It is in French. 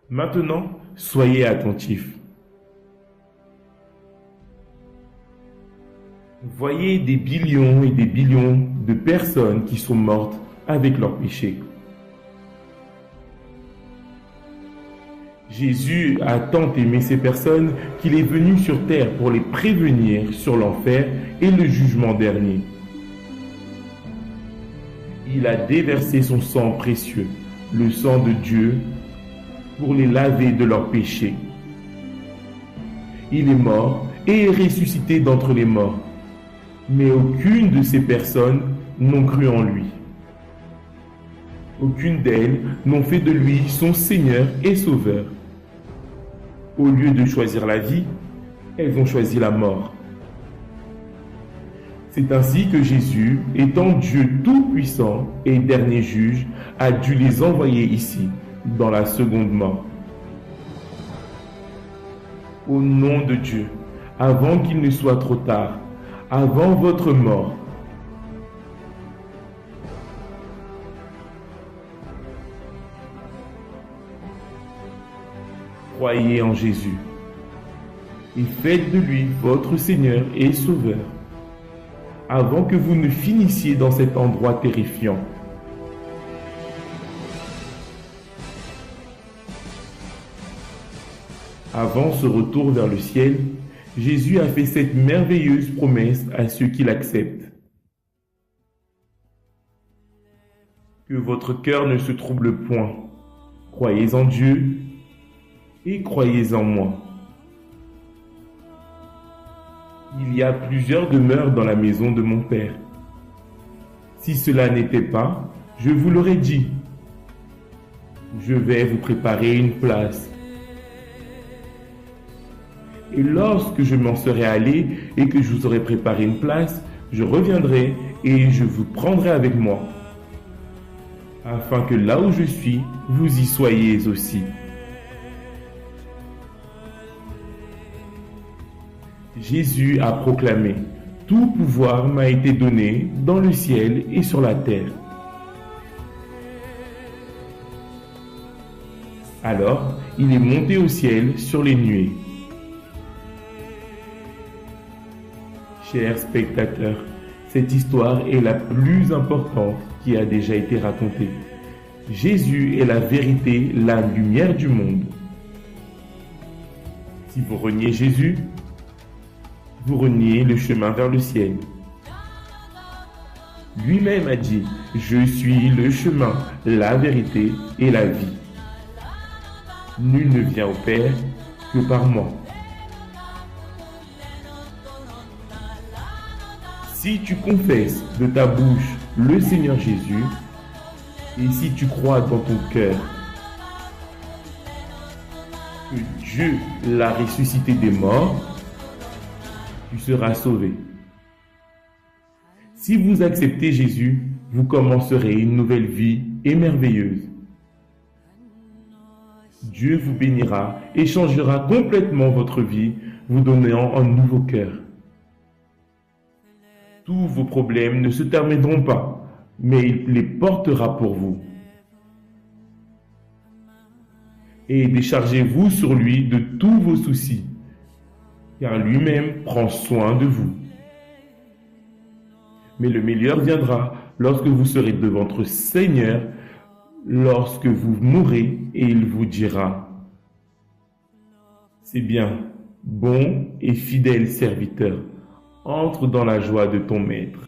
Maintenant, soyez attentifs. Voyez des billions et des billions de personnes qui sont mortes avec leurs péchés. Jésus a tant aimé ces personnes qu'il est venu sur terre pour les prévenir sur l'enfer et le jugement dernier. Il a déversé son sang précieux, le sang de Dieu, pour les laver de leurs péchés. Il est mort et est ressuscité d'entre les morts, mais aucune de ces personnes n'ont cru en lui. Aucune d'elles n'ont fait de lui son Seigneur et Sauveur. Au lieu de choisir la vie, elles ont choisi la mort. C'est ainsi que Jésus, étant Dieu tout-puissant et dernier juge, a dû les envoyer ici, dans la seconde mort. Au nom de Dieu, avant qu'il ne soit trop tard, avant votre mort, croyez en Jésus et faites de lui votre Seigneur et Sauveur, avant que vous ne finissiez dans cet endroit terrifiant. Avant ce retour vers le ciel, Jésus a fait cette merveilleuse promesse à ceux qui l'acceptent. Que votre cœur ne se trouble point. Croyez en Dieu et croyez en moi. Il y a plusieurs demeures dans la maison de mon Père. Si cela n'était pas, je vous l'aurais dit. Je vais vous préparer une place. Et lorsque je m'en serai allé et que je vous aurai préparé une place, je reviendrai et je vous prendrai avec moi, afin que là où je suis, vous y soyez aussi. Jésus a proclamé: « Tout pouvoir m'a été donné dans le ciel et sur la terre. » Alors, il est monté au ciel sur les nuées. Chers spectateurs, cette histoire est la plus importante qui a déjà été racontée. Jésus est la vérité, la lumière du monde. Si vous reniez Jésus, vous reniez le chemin vers le ciel. Lui-même a dit: « Je suis le chemin, la vérité et la vie. Nul ne vient au Père que par moi. » Si tu confesses de ta bouche le Seigneur Jésus, et si tu crois dans ton cœur que Dieu l'a ressuscité des morts, tu seras sauvé. Si vous acceptez Jésus, vous commencerez une nouvelle vie et merveilleuse. Dieu vous bénira et changera complètement votre vie, vous donnant un nouveau cœur. Tous vos problèmes ne se termineront pas, mais il les portera pour vous. Et déchargez-vous sur lui de tous vos soucis, car lui-même prend soin de vous. Mais le meilleur viendra lorsque vous serez devant votre Seigneur, lorsque vous mourrez, et il vous dira: « C'est bien, bon et fidèle serviteur, entre dans la joie de ton maître. »